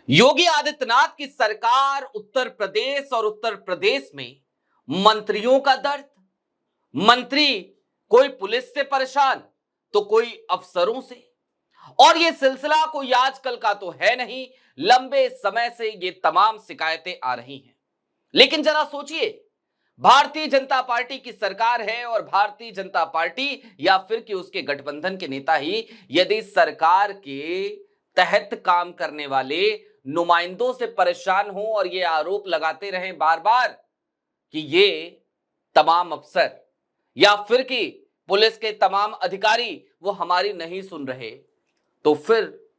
योगी आदित्यनाथ की सरकार, उत्तर प्रदेश और उत्तर प्रदेश में मंत्रियों का दर्द। मंत्री कोई पुलिस से परेशान तो कोई अफसरों से, और ये सिलसिला कोई आजकल का तो है नहीं, लंबे समय से ये तमाम शिकायतें आ रही हैं। लेकिन जरा सोचिए, भारतीय जनता पार्टी की सरकार है और भारतीय जनता पार्टी या फिर कि उसके गठबंधन के नेता ही यदि सरकार के तहत काम करने वाले नुमाइंदों से परेशान हो और ये आरोप लगाते रहें बार बार कि ये तमाम अफसर या फिर कि पुलिस के तमाम अधिकारी वो हमारी नहीं सुन रहे, तो फिर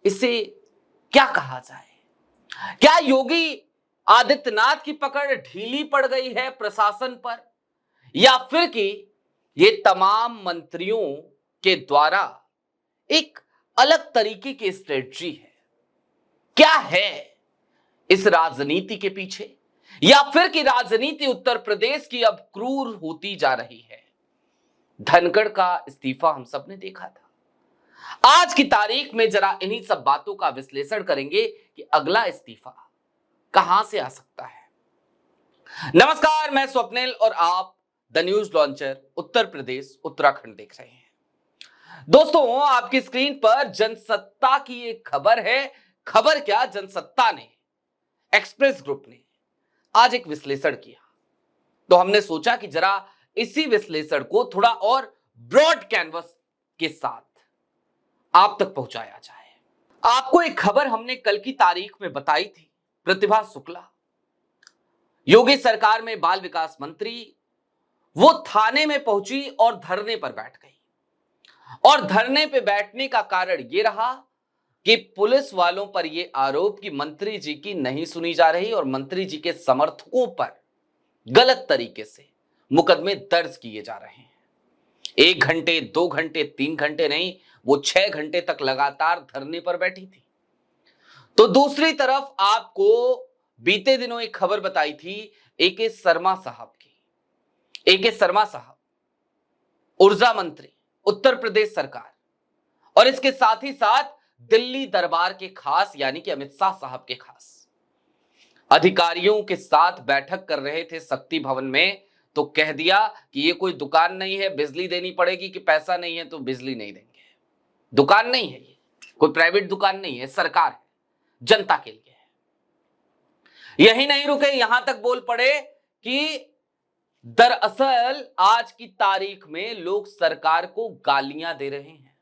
इसे क्या कहा जाए? क्या योगी आदित्यनाथ की पकड़ ढीली पड़ गई है प्रशासन पर, या फिर कि ये तमाम मंत्रियों के द्वारा एक अलग तरीके की स्ट्रेटजी है? क्या है इस राजनीति के पीछे, या फिर कि राजनीति उत्तर प्रदेश की अब क्रूर होती जा रही है? धनखड़ का इस्तीफा हम सब ने देखा था। आज की तारीख में जरा इन्हीं सब बातों का विश्लेषण करेंगे कि अगला इस्तीफा कहां से आ सकता है। नमस्कार, मैं स्वप्निल और आप the news launcher Uttar Pradesh Uttarakhand देख रहे हैं। दोस्तों, आपकी स्क्रीन पर जनसत्ता की एक खबर है। खबर क्या, जनसत्ता ने, एक्सप्रेस ग्रुप ने आज एक विश्लेषण किया, तो हमने सोचा कि जरा इसी विश्लेषण को थोड़ा और ब्रॉड कैनवस के साथ आप तक पहुंचाया जाए। आपको एक खबर हमने कल की तारीख में बताई थी। प्रतिभा शुक्ला, योगी सरकार में बाल विकास मंत्री, वो थाने में पहुंची और धरने पर बैठ गई। और धरने पे बैठने का कारण यह रहा कि पुलिस वालों पर यह आरोप कि मंत्री जी की नहीं सुनी जा रही और मंत्री जी के समर्थकों पर गलत तरीके से मुकदमे दर्ज किए जा रहे हैं। 1 घंटे, 2 घंटे, 3 घंटे नहीं, वो 6 घंटे तक लगातार धरने पर बैठी थी। तो दूसरी तरफ आपको बीते दिनों एक खबर बताई थी ए.के. शर्मा साहब की। ए.के. शर्मा साहब ऊर्जा मंत्री, उत्तर प्रदेश सरकार, और इसके साथ ही साथ दिल्ली दरबार के खास यानी कि अमित शाह साहब के खास अधिकारियों के साथ बैठक कर रहे थे शक्ति भवन में। तो कह दिया कि ये कोई दुकान नहीं है, बिजली देनी पड़ेगी, कि पैसा नहीं है तो बिजली नहीं देंगे। दुकान नहीं है, ये कोई प्राइवेट दुकान नहीं है, सरकार है, जनता के लिए है। यही नहीं रुके, यहां तक बोल पड़े कि दरअसल आज की तारीख में लोग सरकार को गालियां दे रहे हैं।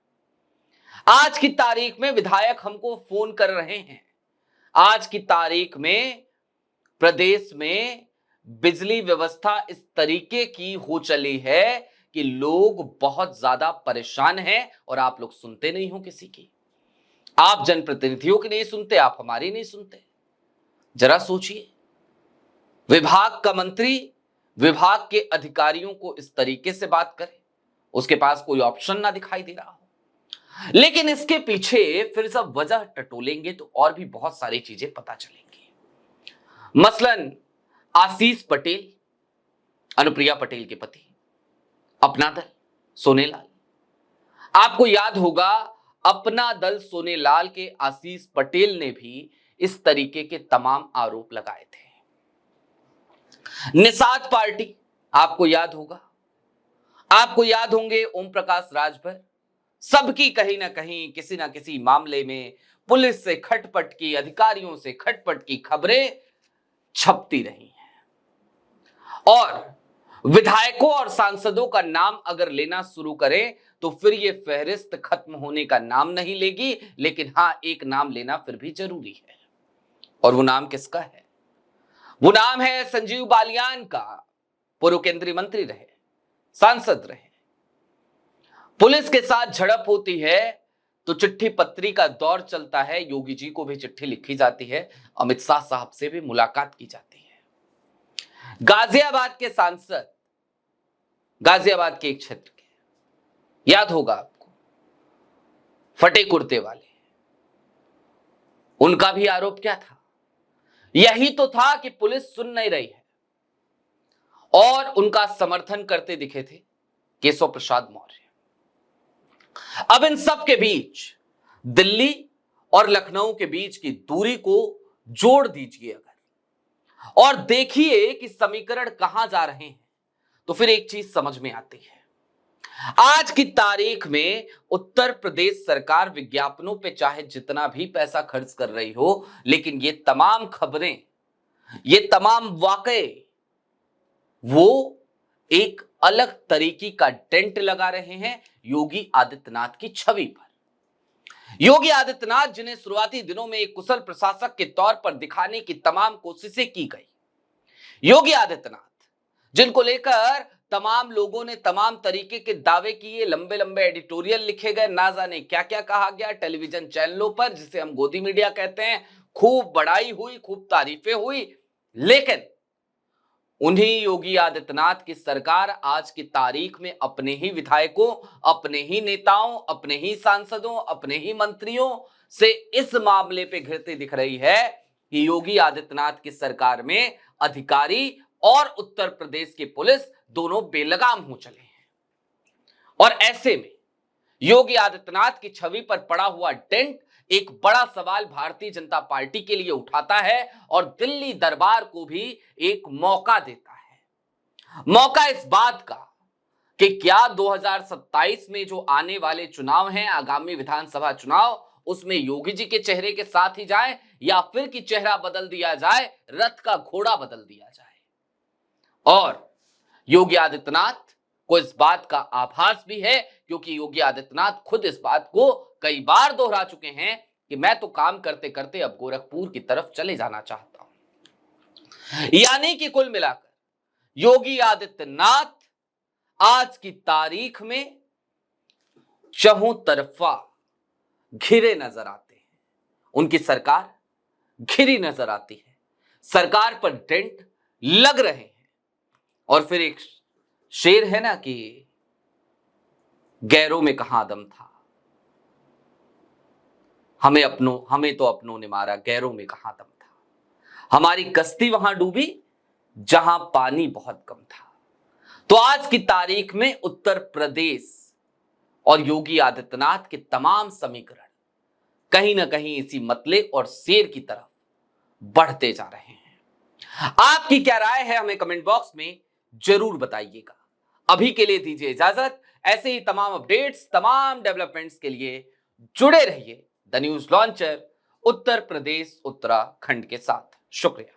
आज की तारीख में विधायक हमको फोन कर रहे हैं। आज की तारीख में प्रदेश में बिजली व्यवस्था इस तरीके की हो चली है कि लोग बहुत ज्यादा परेशान हैं और आप लोग सुनते नहीं हो किसी की। आप जनप्रतिनिधियों की नहीं सुनते, आप हमारी नहीं सुनते। जरा सोचिए, विभाग का मंत्री विभाग के अधिकारियों को इस तरीके से बात करे, उसके पास कोई ऑप्शन ना दिखाई दे रहा हो। लेकिन इसके पीछे फिर सब वजह टटोलेंगे तो और भी बहुत सारी चीजें पता चलेंगी। मसलन आशीष पटेल, अनुप्रिया पटेल के पति, अपना दल सोनेलाल। आपको याद होगा, अपना दल सोनेलाल के आशीष पटेल ने भी इस तरीके के तमाम आरोप लगाए थे। निषाद पार्टी, आपको याद होगा, आपको याद होंगे ओम प्रकाश राजभर। सबकी कहीं ना कहीं किसी ना किसी मामले में पुलिस से खटपट की, अधिकारियों से खटपट की खबरें छपती रही हैं। और विधायकों और सांसदों का नाम अगर लेना शुरू करें तो फिर यह फहरिस्त खत्म होने का नाम नहीं लेगी। लेकिन हां, एक नाम लेना फिर भी जरूरी है, और वो नाम किसका है? वो नाम है संजीव बालियान का। पूर्व केंद्रीय मंत्री रहे, सांसद रहे। पुलिस के साथ झड़प होती है तो चिट्ठी पत्री का दौर चलता है, योगी जी को भी चिट्ठी लिखी जाती है, अमित शाह साहब से भी मुलाकात की जाती है। गाजियाबाद के सांसद, गाजियाबाद के एक क्षेत्र के, याद होगा आपको, फटे कुर्ते वाले, उनका भी आरोप क्या था? यही तो था कि पुलिस सुन नहीं रही है, और उनका समर्थन करते दिखे थे केशव प्रसाद मौर्य। अब इन सब के बीच दिल्ली और लखनऊ के बीच की दूरी को जोड़ दीजिए अगर, और देखिए कि समीकरण कहां जा रहे हैं, तो फिर एक चीज समझ में आती है। आज की तारीख में उत्तर प्रदेश सरकार विज्ञापनों पे चाहे जितना भी पैसा खर्च कर रही हो, लेकिन ये तमाम खबरें, ये तमाम वाकये, वो एक अलग तरीके का डेंट लगा रहे हैं योगी आदित्यनाथ की छवि पर। योगी आदित्यनाथ, जिन्हें शुरुआती दिनों में एक कुशल प्रशासक के तौर पर दिखाने की तमाम कोशिशें की गई, योगी आदित्यनाथ जिनको लेकर तमाम लोगों ने तमाम तरीके के दावे किए, लंबे लंबे एडिटोरियल लिखे गए, ना जाने क्या क्या कहा गया टेलीविजन चैनलों पर, जिसे हम गोदी मीडिया कहते हैं, खूब बड़ाई हुई, खूब तारीफें हुई, लेकिन उन्हीं योगी आदित्यनाथ की सरकार आज की तारीख में अपने ही विधायकों, अपने ही नेताओं, अपने ही सांसदों, अपने ही मंत्रियों से इस मामले पे घिरती दिख रही है कि योगी आदित्यनाथ की सरकार में अधिकारी और उत्तर प्रदेश की पुलिस दोनों बेलगाम हो चले हैं। और ऐसे में योगी आदित्यनाथ की छवि पर पड़ा हुआ डेंट एक बड़ा सवाल भारतीय जनता पार्टी के लिए उठाता है और दिल्ली दरबार को भी एक मौका देता है। मौका इस बात का कि क्या 2027 में जो आने वाले चुनाव हैं, आगामी विधानसभा चुनाव, उसमें योगी जी के चेहरे के साथ ही जाए या फिर कि चेहरा बदल दिया जाए, रथ का घोड़ा बदल दिया जाए। और योगी आदित्यनाथ को इस बात का आभास भी है, क्योंकि योगी आदित्यनाथ खुद इस बात को कई बार दोहरा चुके हैं कि मैं तो काम करते करते अब गोरखपुर की तरफ चले जाना चाहता हूं। यानी कि कुल मिलाकर योगी आदित्यनाथ आज की तारीख में चहुं तरफा घिरे नजर आते हैं। उनकी सरकार घिरी नजर आती है, सरकार पर डेंट लग रहे हैं। और फिर एक शेर है ना कि गैरों में कहां दम था, हमें तो अपनों ने मारा, गैरों में कहां दम था। हमारी कश्ती वहां डूबी जहां पानी बहुत कम था। तो आज की तारीख में उत्तर प्रदेश और योगी आदित्यनाथ के तमाम समीकरण कहीं ना कहीं इसी मतले और शेर की तरफ बढ़ते जा रहे हैं। आपकी क्या राय है, हमें कमेंट बॉक्स में जरूर बताइएगा। अभी के लिए दीजिए इजाजत। ऐसे ही तमाम अपडेट्स, तमाम डेवलपमेंट्स के लिए जुड़े रहिए the news launcher Uttar Pradesh Uttarakhand के साथ। शुक्रिया।